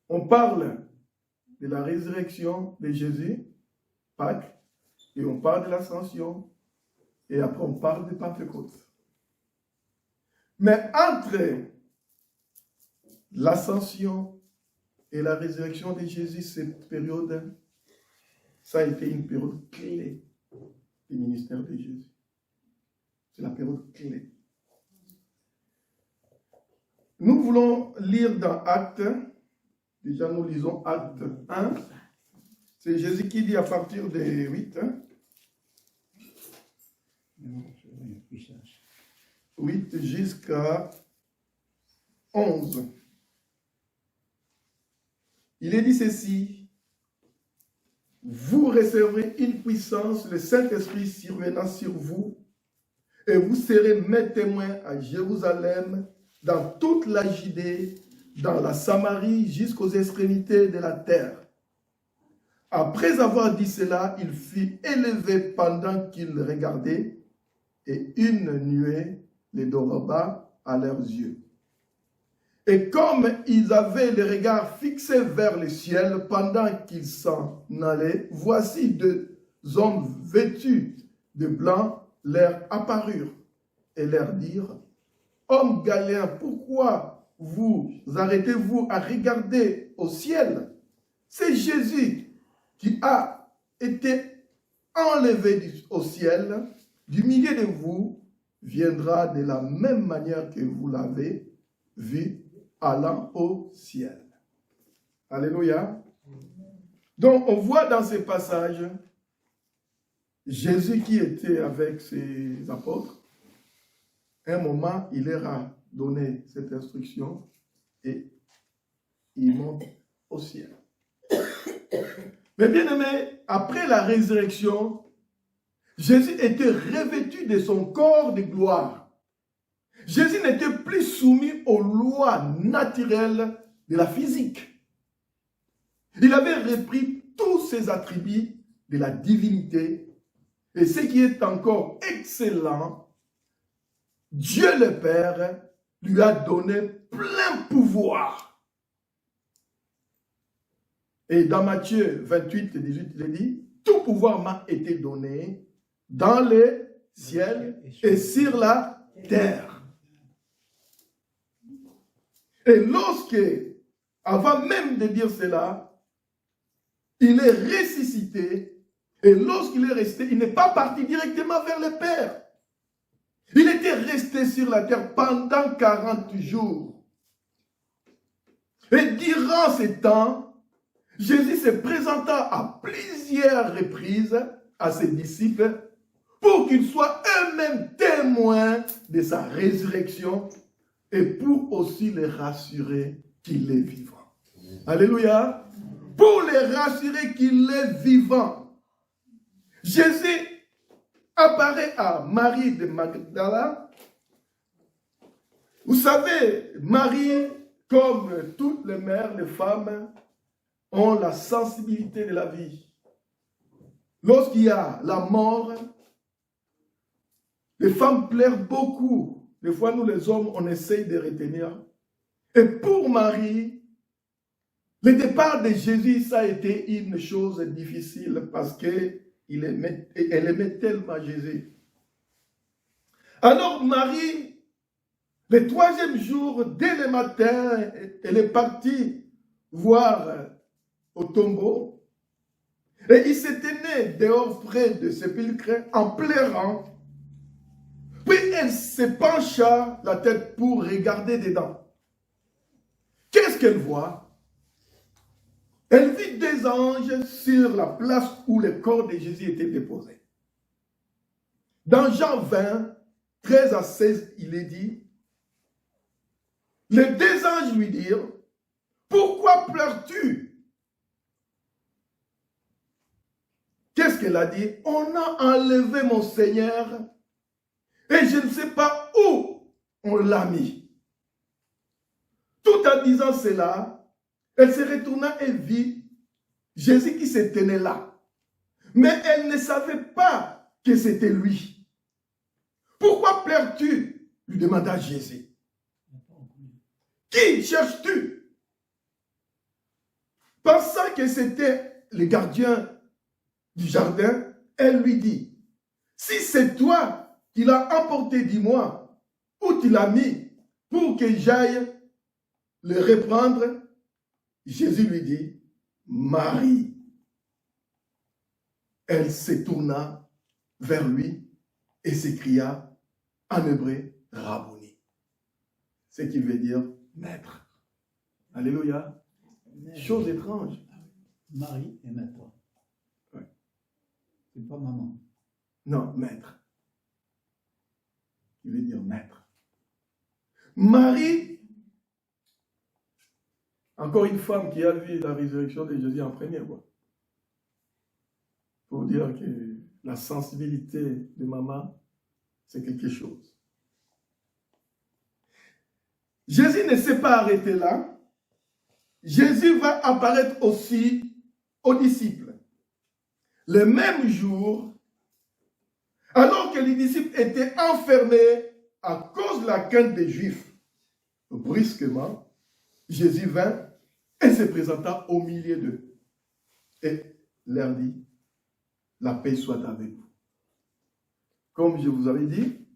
on parle de la résurrection de Jésus, Pâques, et on parle de l'ascension, et après on parle de Pentecôte. Mais entre l'ascension et la résurrection de Jésus, cette période, ça a été une période clé du ministère de Jésus. C'est la période clé. Nous voulons lire dans Actes, déjà nous lisons Actes 1, c'est Jésus qui dit à partir de 8, 8 jusqu'à 11. Il est dit ceci: vous recevrez une puissance, le Saint-Esprit survenant sur vous, et vous serez mes témoins à Jérusalem, dans toute la Judée, dans la Samarie, jusqu'aux extrémités de la terre. Après avoir dit cela, il fut élevé pendant qu'il regardait, et une nuée les doroba à leurs yeux. Et comme ils avaient le regard fixé vers le ciel pendant qu'ils s'en allaient, voici deux hommes vêtus de blanc leur apparurent et leur dirent: hommes galiléens, pourquoi vous arrêtez-vous à regarder au ciel? C'est Jésus qui a été enlevé au ciel, du milieu de vous, viendra de la même manière que vous l'avez vu allant au ciel. Alléluia. Donc on voit dans ces passages Jésus qui était avec ses apôtres. À un moment, il leur a donné cette instruction et il monte au ciel. Mais bien aimé, après la résurrection, Jésus était revêtu de son corps de gloire. Jésus n'était plus soumis aux lois naturelles de la physique. Il avait repris tous ses attributs de la divinité. Et ce qui est encore excellent, Dieu le Père lui a donné plein pouvoir. Et dans Matthieu 28, 18, il est dit: tout pouvoir m'a été donné dans les ciels et sur la terre. Et lorsque, avant même de dire cela, il est ressuscité. Et lorsqu'il est resté, il n'est pas parti directement vers le Père. Il était resté sur la terre pendant 40 jours. Et durant ces temps, Jésus se présenta à plusieurs reprises à ses disciples pour qu'ils soient eux-mêmes témoins de sa résurrection et pour aussi les rassurer qu'il est vivant. Alléluia. Pour les rassurer qu'il est vivant. Jésus apparaît à Marie de Magdala. Vous savez, Marie, comme toutes les mères, les femmes, ont la sensibilité de la vie. Lorsqu'il y a la mort, les femmes pleurent beaucoup. Des fois, nous les hommes, on essaye de retenir. Et pour Marie, le départ de Jésus, ça a été une chose difficile parce qu'elle aimait tellement Jésus. Alors Marie, le 3e jour, dès le matin, elle est partie voir au tombeau. Et il s'est tenu dehors près de ce sépulcre en pleurant. Puis elle se pencha la tête pour regarder dedans. Qu'est-ce qu'elle voit? Elle vit des anges sur la place où le corps de Jésus était déposé. Dans Jean 20, 13 à 16, il est dit, les deux anges lui dirent: pourquoi pleures-tu? Qu'est-ce qu'elle a dit? On a enlevé mon Seigneur et je ne sais pas où on l'a mis. Tout en disant cela, elle se retourna et vit Jésus qui se tenait là. Mais elle ne savait pas que c'était lui. Pourquoi pleures-tu? Lui demanda Jésus. Qui cherches-tu? pensant que c'était le gardien du jardin, elle lui dit, si c'est toi qui l'as emporté, dis-moi, où tu l'as mis pour que j'aille le reprendre. Jésus lui dit, Marie. Elle se tourna vers lui et s'écria en hébreu, Rabboni, ce qui veut dire maître. Alléluia. Chose étrange. Marie et maître. Ouais. C'est pas maman. Non, maître. Qui veut dire maître. Marie, encore une femme qui a vu la résurrection de Jésus en premier, quoi. Pour dire que la sensibilité de maman, c'est quelque chose. Jésus ne s'est pas arrêté là. Jésus va apparaître aussi aux disciples. Le même jour, alors que les disciples étaient enfermés à cause de la crainte des Juifs, brusquement, Jésus vint et se présenta au milieu d'eux et leur dit, la paix soit avec vous. Comme je vous avais dit,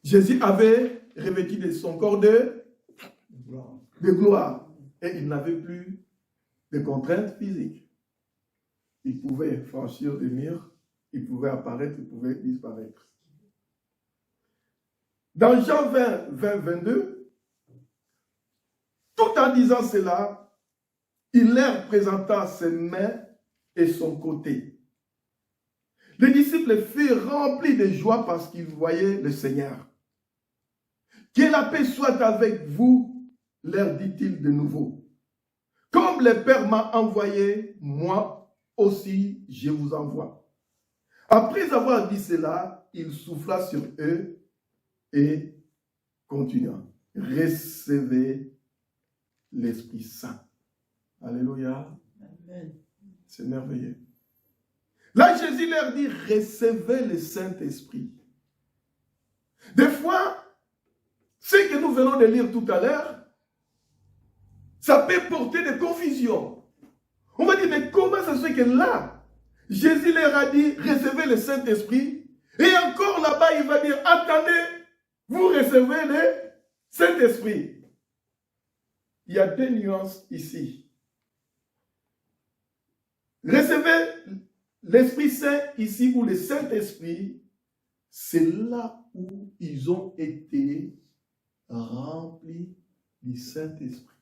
Jésus avait revêtu de son corps de gloire et il n'avait plus de contraintes physiques. Il pouvait franchir des murs, il pouvait apparaître, il pouvait disparaître. Dans Jean 20, 22, tout en disant cela, il leur présenta ses mains et son côté. Les disciples furent remplis de joie parce qu'ils voyaient le Seigneur. Que la paix soit avec vous, leur dit-il de nouveau. Comme le Père m'a envoyé, moi aussi je vous envoie. Après avoir dit cela, il souffla sur eux et continua. Recevez l'Esprit Saint. Alléluia. Amen. C'est merveilleux. Là, Jésus leur dit, recevez le Saint-Esprit. Des fois, ce que nous venons de lire tout à l'heure, ça peut porter des confusions. On va dire, mais comment ça se fait que là, Jésus leur a dit, recevez le Saint-Esprit, et encore là-bas, il va dire, attendez, vous recevez le Saint-Esprit. Il y a deux nuances ici. Recevez l'Esprit Saint ici, ou le Saint-Esprit, c'est là où ils ont été remplis du Saint-Esprit.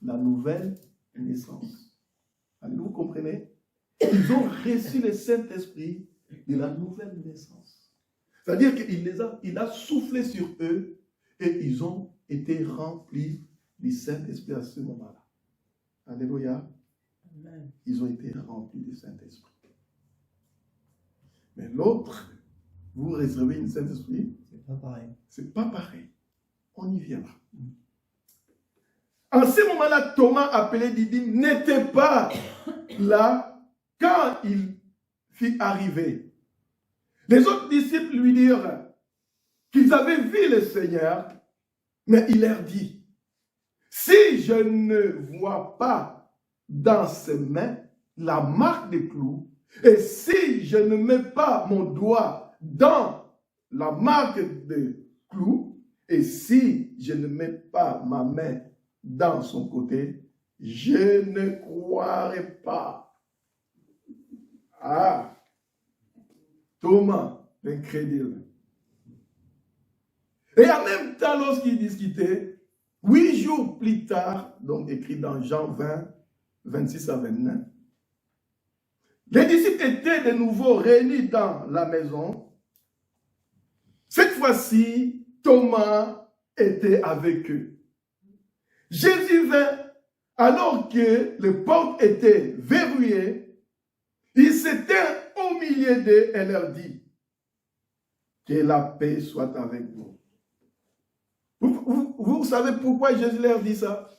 La nouvelle naissance. Allez, vous comprenez? Ils ont reçu le Saint-Esprit de la nouvelle naissance. C'est-à-dire qu'il a soufflé sur eux et ils ont été remplis du Saint-Esprit à ce moment-là. Alléluia. Amen. Ils ont été remplis du Saint-Esprit. Mais l'autre, vous recevez le Saint-Esprit, C'est pas pareil. c'est pas pareil. On y viendra. En ce moment-là, Thomas, appelé Didyme, n'était pas là quand il fut arrivé. Les autres disciples lui dirent qu'ils avaient vu le Seigneur, mais il leur dit, si je ne vois pas dans ses mains la marque des clous, et si je ne mets pas mon doigt dans la marque des clous, et si je ne mets pas ma main dans son côté, je ne croirai pas. Ah, Thomas, l'incrédule. Et en même temps, lorsqu'ils discutaient, 8 jours plus tard, donc écrit dans Jean 20, 26 à 29, les disciples étaient de nouveau réunis dans la maison. Cette fois-ci, Thomas était avec eux. Jésus vint, alors que les portes étaient verrouillées, il s'était au milieu d'eux et leur dit, que la paix soit avec vous. Vous savez pourquoi Jésus leur dit ça?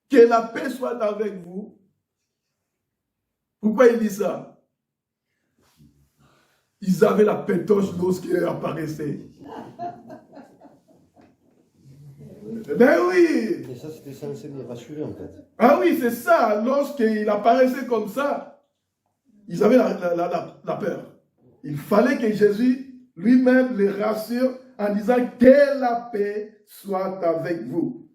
Que la paix soit avec vous. Pourquoi il dit ça? Ils avaient la pétoche lorsqu'il apparaissait. Ben oui. Et ça, c'était censé les rassurer, en fait. Ah oui, c'est ça. Lorsqu'il apparaissait comme ça, ils avaient la peur. Il fallait que Jésus lui-même les rassure en disant que la paix soit avec vous.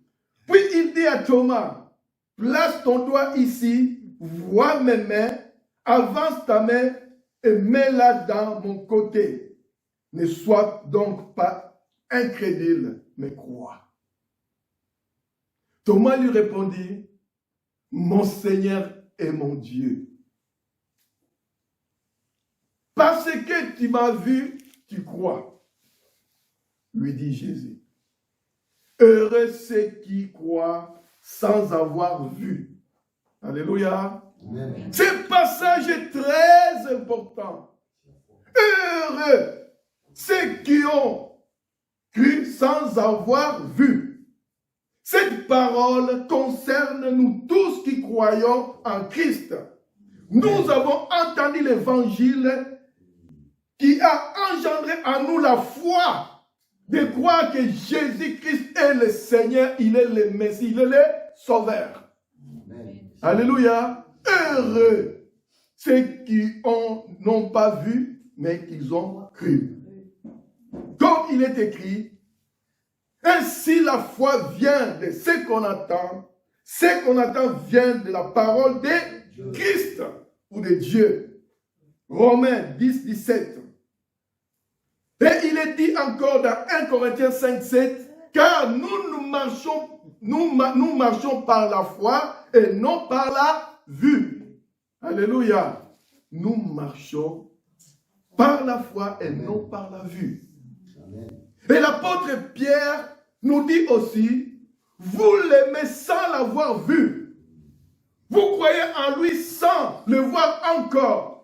Puis il dit à Thomas, place ton doigt ici, vois mes mains, avance ta main et mets-la dans mon côté. Ne sois donc pas incrédule, mais crois. Thomas lui répondit, mon Seigneur et mon Dieu. Parce que tu m'as vu, tu crois, lui dit Jésus. Heureux ceux qui croient sans avoir vu. Alléluia. Amen. Ce passage est très important. Heureux ceux qui ont cru sans avoir vu. Cette parole concerne nous tous qui croyons en Christ. Nous avons entendu l'évangile qui a engendré en nous la foi de croire que Jésus-Christ est le Seigneur, il est le Messie, il est le Sauveur. Amen. Alléluia. Heureux ceux qui n'ont pas vu, mais qu'ils ont cru. Comme il est écrit, ainsi la foi vient de ce qu'on attend vient de la parole de Christ ou de Dieu. Romains 10, 17. Et il est dit encore dans 1 Corinthiens 5, 7, car nous marchons par la foi et non par la vue. Alléluia. Nous marchons par la foi et non par la vue. Amen. Et l'apôtre Pierre nous dit aussi, vous l'aimez sans l'avoir vu. Vous croyez en lui sans le voir encore.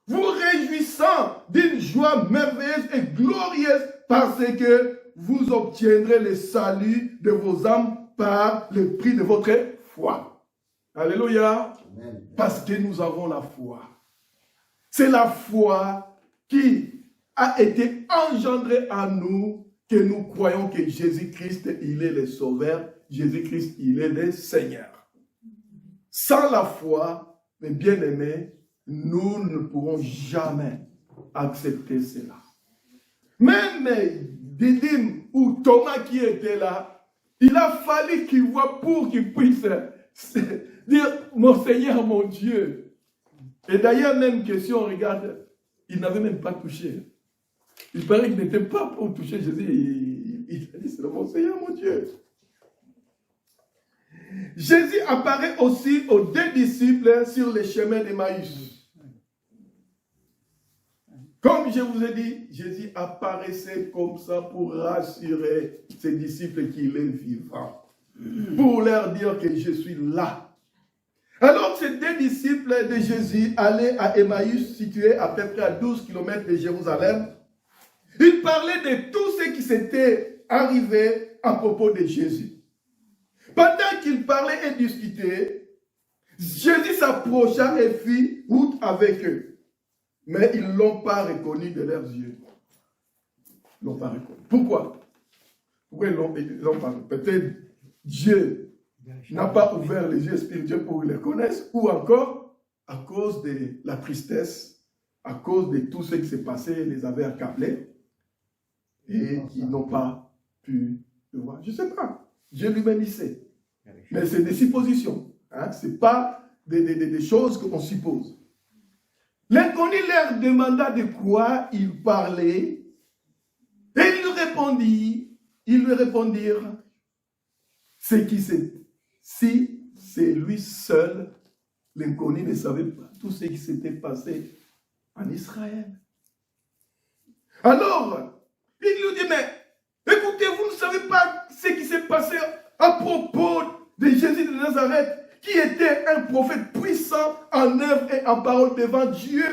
Vous réjouissant d'une joie merveilleuse et glorieuse parce que vous obtiendrez le salut de vos âmes par le prix de votre foi. Alléluia. Amen. Parce que nous avons la foi. C'est la foi qui a été engendrée en nous, que nous croyons que Jésus-Christ, il est le Sauveur, Jésus-Christ, il est le Seigneur. Sans la foi, mes bien-aimés, nous ne pourrons jamais accepter cela. Même Didyme ou Thomas qui était là, il a fallu qu'il voit pour qu'il puisse dire « Mon Seigneur, mon Dieu ». Et d'ailleurs, même que si on regarde, il n'avait même pas touché. Il paraît qu'il n'était pas pour toucher Jésus. Il a dit, c'est mon Seigneur, mon Dieu. Jésus apparaît aussi aux deux disciples sur les chemins d'Emmaüs. Comme je vous ai dit, Jésus apparaissait comme ça pour rassurer ses disciples qu'il est vivant. Pour leur dire que je suis là. Alors ces deux disciples de Jésus allaient à Emmaüs, situé à peu près à 12 km de Jérusalem. Ils parlaient de tout ce qui s'était arrivé à propos de Jésus. Pendant qu'ils parlaient et discutaient, Jésus s'approcha et fit route avec eux. Mais ils ne l'ont pas reconnu de leurs yeux. Ils ne l'ont pas reconnu. Pourquoi? Pourquoi ils l'ont pas reconnu? Peut-être Dieu n'a pas ouvert les yeux spirituels pour qu'ils les connaissent, ou encore à cause de la tristesse, à cause de tout ce qui s'est passé, les avait accablés, et ils n'ont pas pu le voir. Je ne sais pas. Dieu lui-même il sait. Mais c'est des suppositions. Hein? Ce n'est pas des choses qu'on suppose. L'inconnu leur demanda de quoi il parlait, et ils lui répondirent ce qui s'est. Si c'est lui seul, l'inconnu ne savait pas tout ce qui s'était passé en Israël. Alors, il lui dit, mais écoutez, vous ne savez pas ce qui s'est passé à propos de Jésus de Nazareth, qui était un prophète puissant en œuvre et en parole devant Dieu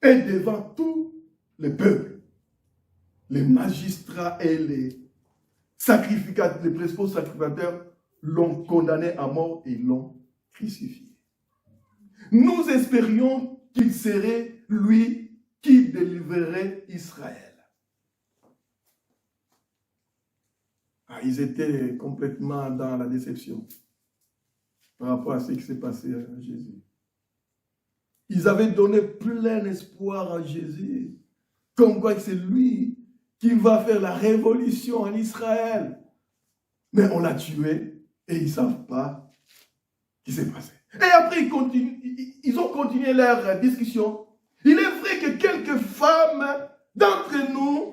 et devant tout le peuple. Les magistrats et les sacrificateurs, les principaux sacrificateurs l'ont condamné à mort et l'ont crucifié. Nous espérions qu'il serait lui qui délivrerait Israël. Ils étaient complètement dans la déception par rapport à ce qui s'est passé à Jésus. Ils avaient donné plein espoir à Jésus, comme quoi c'est lui qui va faire la révolution en Israël. Mais on l'a tué et ils ne savent pas ce qui s'est passé. Et après, ils ont continué leur discussion. Il est vrai que quelques femmes d'entre nous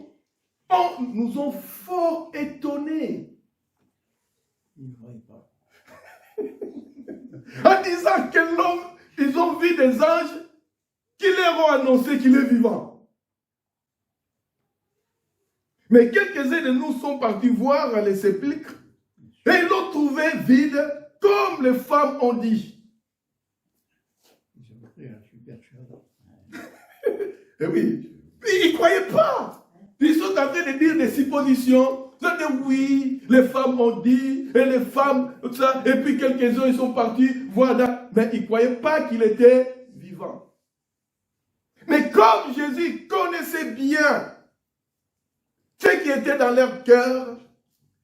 nous ont fort étonnés. Ils ne voient pas. En disant que l'homme, ils ont vu des anges qui leur ont annoncé qu'il est vivant. Mais quelques-uns de nous sont partis voir les sépulcres et ils l'ont trouvé vide, comme les femmes ont dit. Ils ont pris un super cheval. Et oui, ils ne croyaient pas. Ils sont en train de dire des suppositions. Ils ont dit oui, les femmes ont dit, et les femmes, tout ça. Et puis quelques-uns, ils sont partis voir. Mais ils ne croyaient pas qu'il était vivant. Mais comme Jésus connaissait bien ce qui était dans leur cœur,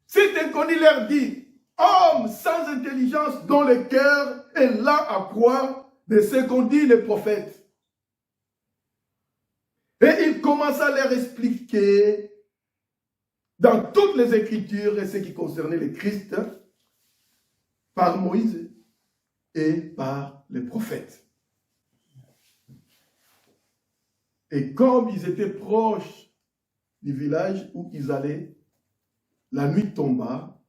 cet inconnu leur dit, homme sans intelligence dont le cœur est là à croire de ce qu'ont dit les prophètes. Et il commença à leur expliquer dans toutes les Écritures et ce qui concernait le Christ par Moïse et par les prophètes. Et comme ils étaient proches du village où ils allaient, la nuit tomba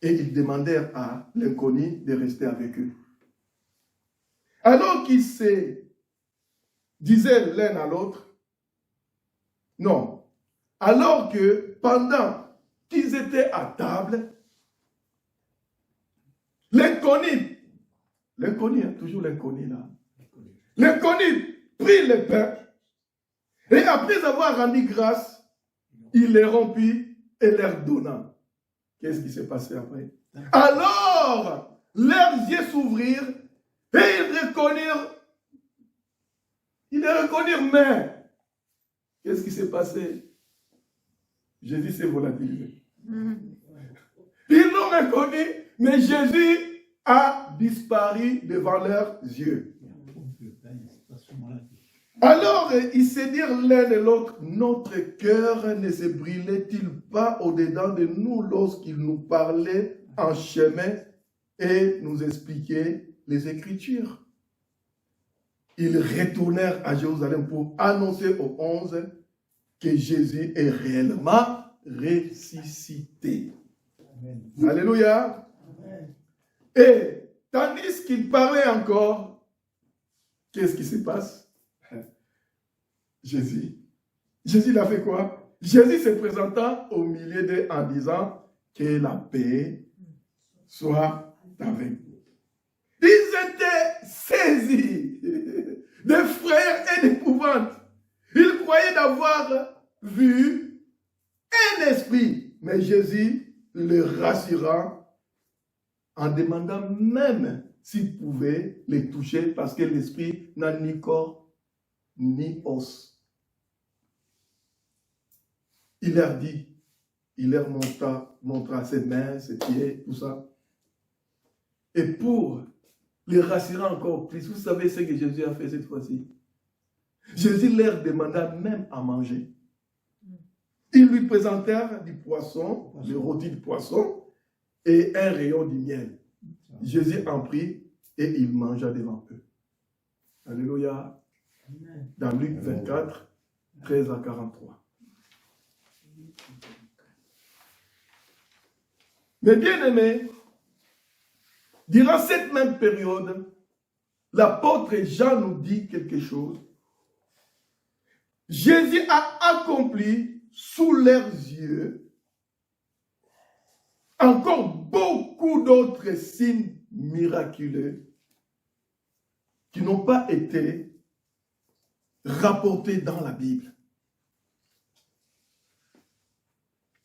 et ils demandèrent à l'inconnu de rester avec eux. Alors qu'ils se disaient l'un à l'autre, non, alors que pendant qu'ils étaient à table, l'inconnu, toujours l'inconnu là, l'inconnu prit le pain et après avoir rendu grâce, il les rompit et leur donna. Qu'est-ce qui s'est passé après? Alors, leurs yeux s'ouvrirent et ils les reconnurent, mais qu'est-ce qui s'est passé? Jésus s'est volatilisé. Ils l'ont reconnu, mais Jésus a disparu devant leurs yeux. Alors, ils se dirent l'un et l'autre, notre cœur ne se brûlait-il pas au-dedans de nous lorsqu'il nous parlait en chemin et nous expliquait les Écritures? Ils retournèrent à Jérusalem pour annoncer aux 11 que Jésus est réellement ressuscité. Amen. Alléluia. Amen. Et tandis qu'il parlait encore, qu'est-ce qui se passe? Jésus il a fait quoi? Jésus se présenta au milieu d'eux en disant que la paix soit avec vous. Ils étaient saisis de frayeur et d'épouvante. Ils croyaient d'avoir vu un esprit, mais Jésus les rassura en demandant même s'il pouvait les toucher parce que l'esprit n'a ni corps ni os. Il leur dit, il leur montra ses mains, ses pieds, tout ça. Et pour les rassurer encore plus, vous savez ce que Jésus a fait cette fois-ci? Jésus leur demanda même à manger. Ils lui présentèrent du poisson, le rôti de poisson, et un rayon du miel. Jésus en prit et il mangea devant eux. Alléluia. Dans Luc 24, 13 à 43. Mais bien aimés, durant cette même période, l'apôtre Jean nous dit quelque chose. Jésus a accompli sous leurs yeux encore beaucoup d'autres signes miraculeux qui n'ont pas été rapportés dans la Bible.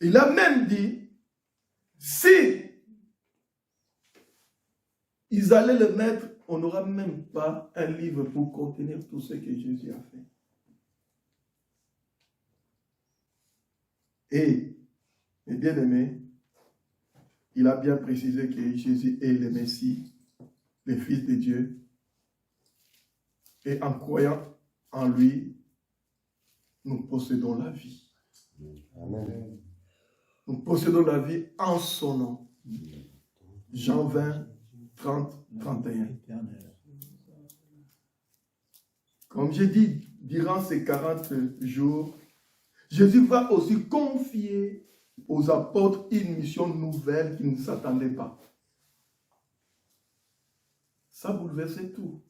Il a même dit, si ils allaient le mettre, on n'aura même pas un livre pour contenir tout ce que Jésus a fait. Et, mes bien-aimés, il a bien précisé que Jésus est le Messie, le Fils de Dieu. Et en croyant en lui, nous possédons la vie. Amen. Nous possédons la vie en son nom. Jean 20, 30, 31. Comme j'ai dit, durant ces 40 jours, Jésus va aussi confier aux apôtres une mission nouvelle qu'ils ne s'attendaient pas. Ça bouleversait tout.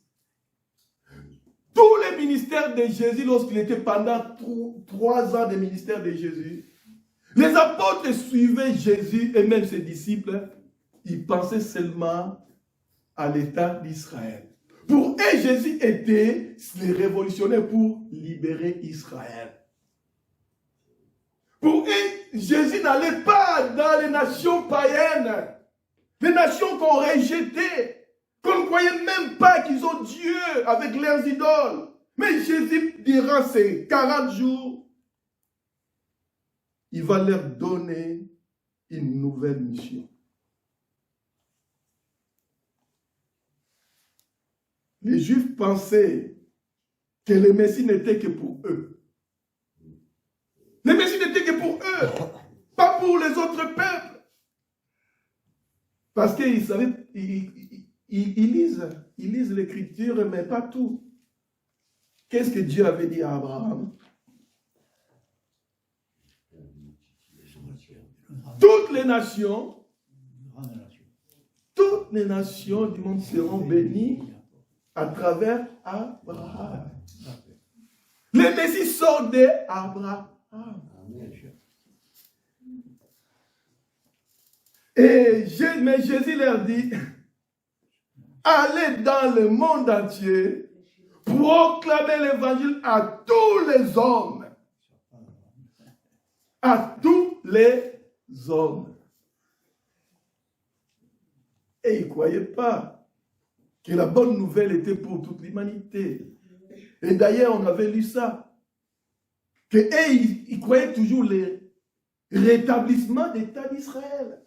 Tous les ministères de Jésus, lorsqu'il était pendant 3 ans de ministère de Jésus, les apôtres suivaient Jésus et même ses disciples, ils pensaient seulement à l'État d'Israël. Pour eux, Jésus était le révolutionnaire pour libérer Israël. Pour eux, Jésus n'allait pas dans les nations païennes, les nations qu'on rejetait, qu'on ne croyait même pas qu'ils ont Dieu avec leurs idoles. Mais Jésus, durant ces 40 jours, il va leur donner une nouvelle mission. Les Juifs pensaient que le Messie n'était que pour eux. Le Messie n'était que pour eux, pas pour les autres peuples. Parce qu'ils savaient, ils lisent l'Écriture, mais pas tout. Qu'est-ce que Dieu avait dit à Abraham? Toutes les nations du monde seront bénies à travers Abraham. Le Messie sort d'Abraham. Mais Jésus leur dit, allez dans le monde entier, proclamez l'évangile à tous les hommes. À tous les hommes. Et ils ne croyaient pas que la bonne nouvelle était pour toute l'humanité. Et d'ailleurs, on avait lu ça. Ils croyaient toujours le rétablissement d'État d'Israël.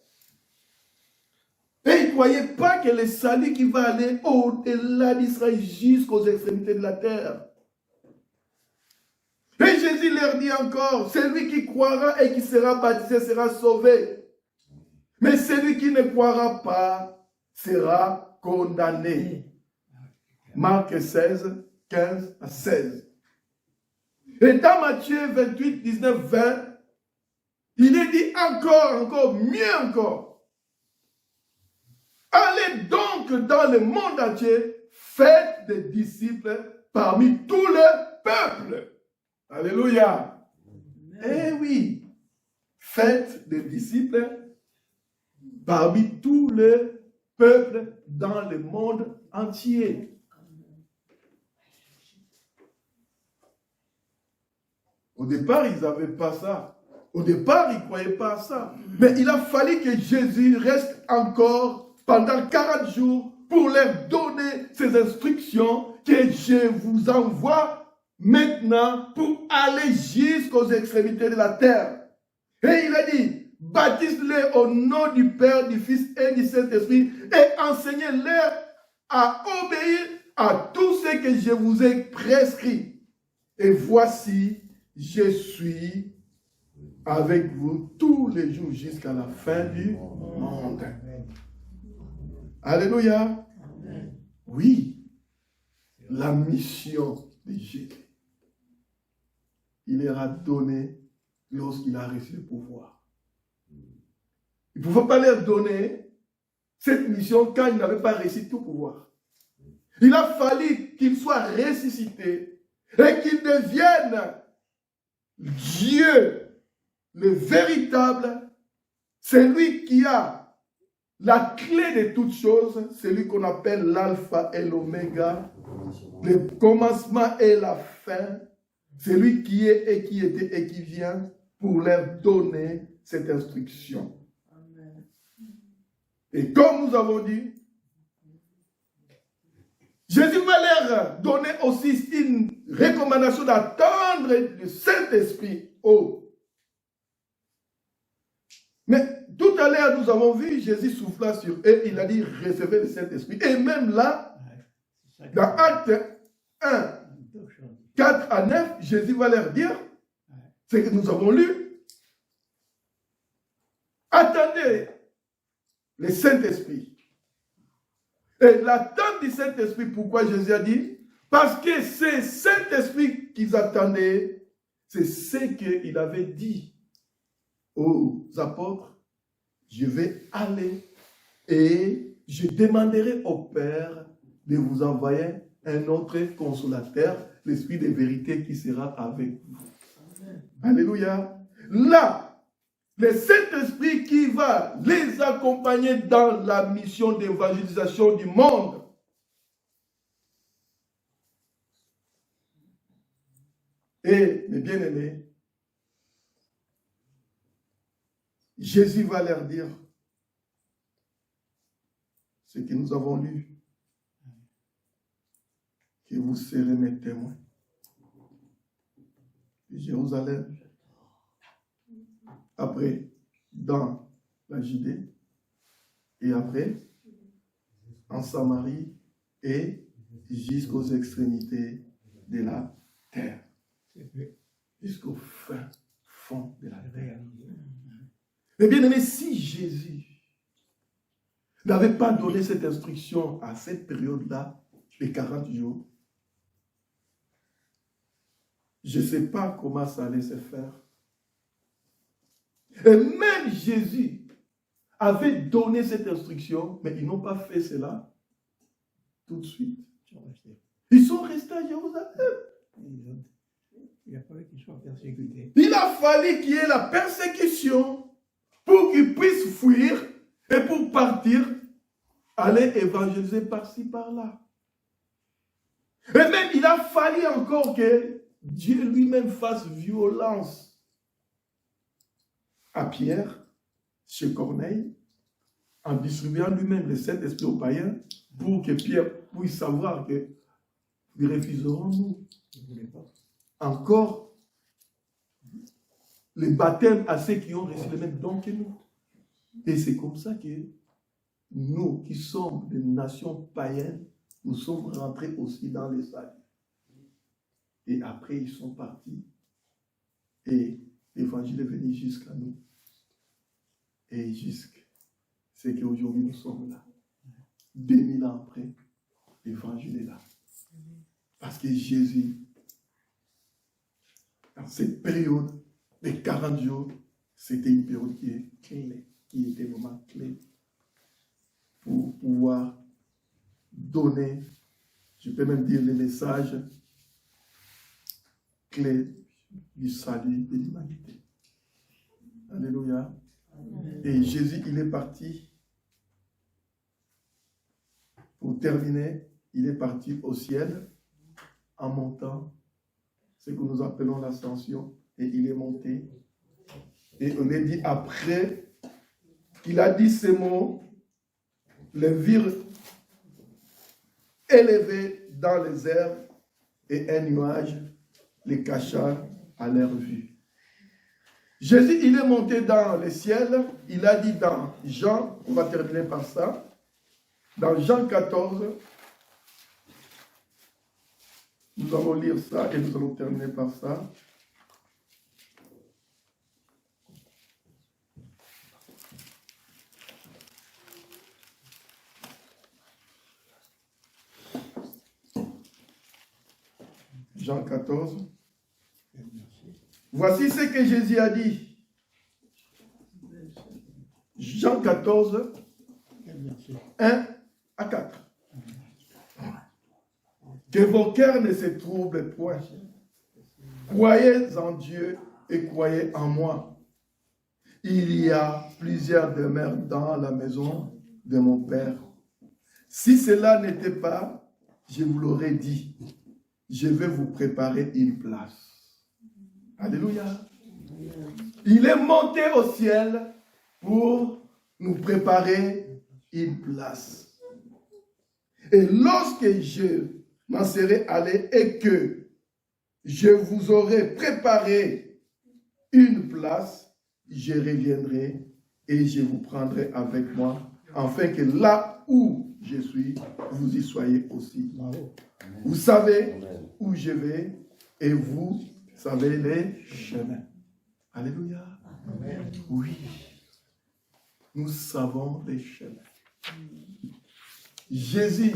Et ils ne croyaient pas que le salut qui va aller au-delà d'Israël jusqu'aux extrémités de la terre. Et Jésus leur dit encore, celui qui croira et qui sera baptisé sera sauvé. Mais celui qui ne croira pas sera condamné. Marc 16, 15 à 16. Et dans Matthieu 28, 19, 20, il est dit encore, mieux encore. Allez donc dans le monde entier, faites des disciples parmi tous les peuples. Alléluia. Eh oui, faites des disciples parmi tous les peuples dans le monde entier. Au départ, ils n'avaient pas ça. Au départ, ils ne croyaient pas à ça. Mais il a fallu que Jésus reste encore pendant 40 jours pour leur donner ces instructions que je vous envoie maintenant pour aller jusqu'aux extrémités de la terre. Et il a dit, baptise-les au nom du Père, du Fils et du Saint-Esprit et enseignez-leur à obéir à tout ce que je vous ai prescrit. Et voici, je suis avec vous tous les jours jusqu'à la fin du monde. Alléluia. Oui, la mission de Jésus. Il leur a donné lorsqu'il a reçu le pouvoir. Il ne pouvait pas leur donner cette mission quand il n'avait pas reçu tout pouvoir. Il a fallu qu'il soit ressuscité et qu'il devienne Dieu, le véritable, celui qui a la clé de toutes choses, celui qu'on appelle l'alpha et l'oméga, le commencement et la fin, celui qui est et qui était et qui vient pour leur donner cette instruction. Amen. Et comme nous avons dit, Jésus va leur donner aussi une recommandation d'attendre le Saint-Esprit. Oh. Mais tout à l'heure, nous avons vu Jésus souffla sur eux, il a dit recevez le Saint-Esprit. Et même là, C'est ça dans Acte 1, 4 à 9, Jésus va leur dire ce que nous avons lu. Attendez le Saint-Esprit. Et l'attente du Saint-Esprit, pourquoi Jésus a dit? Parce que c'est Saint-Esprit qu'ils attendaient, c'est ce qu'il avait dit aux apôtres. Je vais aller et je demanderai au Père de vous envoyer un autre consolateur, l'Esprit de vérité qui sera avec vous. Alléluia. Là, le Saint-Esprit qui va les accompagner dans la mission d'évangélisation du monde. Et, mes bien-aimés, Jésus va leur dire ce que nous avons lu, que vous serez mes témoins de Jérusalem, après dans la Judée, et après en Samarie, et jusqu'aux extrémités de la terre, jusqu'au fin fond de la terre. Mais bien aimé, si Jésus n'avait pas donné cette instruction à cette période-là, les 40 jours, je ne sais pas comment ça allait se faire. Et même Jésus avait donné cette instruction, mais ils n'ont pas fait cela tout de suite. Ils sont restés à Jérusalem. Il a fallu qu'ils soient persécutés. Il a fallu qu'il y ait la persécution pour qu'ils puissent fuir et pour partir, aller évangéliser par-ci, par-là. Et même il a fallu encore que Dieu lui-même fasse violence à Pierre, chez Corneille, en distribuant lui-même le Saint-Esprit aux païens, pour que Pierre puisse savoir que nous refuserons nous. Encore le baptême à ceux qui ont reçu le même don que nous. Et c'est comme ça que nous, qui sommes des nations païennes, nous sommes rentrés aussi dans les saluts. Et après, ils sont partis. Et l'évangile est venu jusqu'à nous. Et jusqu'à ce qu'aujourd'hui nous sommes là. 2000 ans après, l'évangile est là. Parce que Jésus, dans cette période de 40 jours, c'était une période qui est clé, qui était vraiment clé pour pouvoir donner, je peux même dire, les messages clés du salut de l'humanité. Alléluia. Et Jésus, il est parti. Pour terminer, il est parti au ciel en montant, ce que nous appelons l'ascension, et il est monté. Et on est dit après qu'il a dit ces mots, les virent élevés dans les airs et un nuage les cacha à leur vue. Jésus, il est monté dans le ciel, il a dit dans Jean, on va terminer par ça, dans Jean 14, nous allons lire ça et nous allons terminer par ça. Jean 14. Voici ce que Jésus a dit. Jean 14, 1 à 4. Que vos cœurs ne se troublent point. Croyez en Dieu et croyez en moi. Il y a plusieurs demeures dans la maison de mon Père. Si cela n'était pas, je vous l'aurais dit. Je vais vous préparer une place. Alléluia. Il est monté au ciel pour nous préparer une place. Et lorsque je m'en serai allé et que je vous aurai préparé une place, je reviendrai et je vous prendrai avec moi, afin que là où je suis, vous y soyez aussi. Bravo. Vous savez Amen. où je vais, et vous savez les chemins. Alléluia. Oui. Nous savons les chemins. Jésus,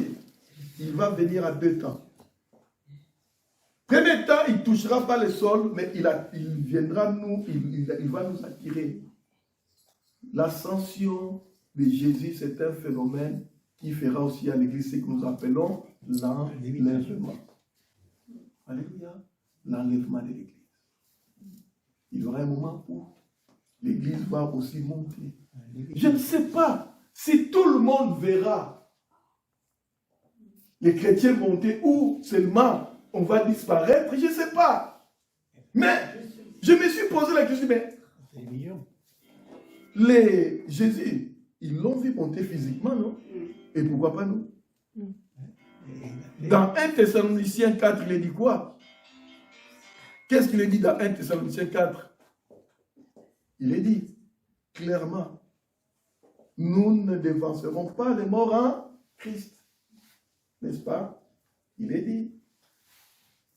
il va venir à 2 temps. Premier temps, il ne touchera pas le sol, mais il viendra nous, il va nous attirer. L'ascension de Jésus, c'est un phénomène qui fera aussi à l'église ce que nous appelons l'enlèvement. Alléluia. L'enlèvement de l'église. Il y aura un moment où l'église va aussi monter. Je ne sais pas si tout le monde verra les chrétiens monter ou seulement on va disparaître, je ne sais pas. Mais je me suis posé la question, mais C'est mignon. Jésus, ils l'ont vu monter physiquement, non? Et pourquoi pas nous? Dans 1 Thessaloniciens 4, il est dit quoi? Qu'est-ce qu'il est dit dans 1 Thessaloniciens 4? Il est dit clairement, nous ne dévancerons pas les morts en Christ. N'est-ce pas? Il est dit,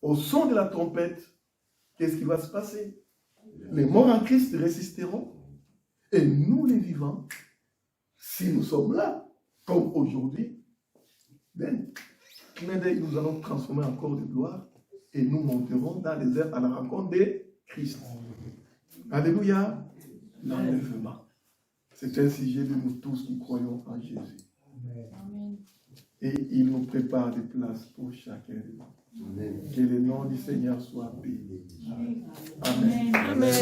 au son de la trompette, qu'est-ce qui va se passer? Les morts en Christ résisteront. Et nous, les vivants, si nous sommes là, comme aujourd'hui, ben, clin d'œil, nous allons transformer en corps de gloire et nous monterons dans les airs à la rencontre de Christ. Alléluia. L'enlèvement. C'est un sujet de nous tous qui croyons en Jésus. Amen. Et il nous prépare des places pour chacun de nous. Amen. Que le nom du Seigneur soit béni. Amen. Amen. Amen.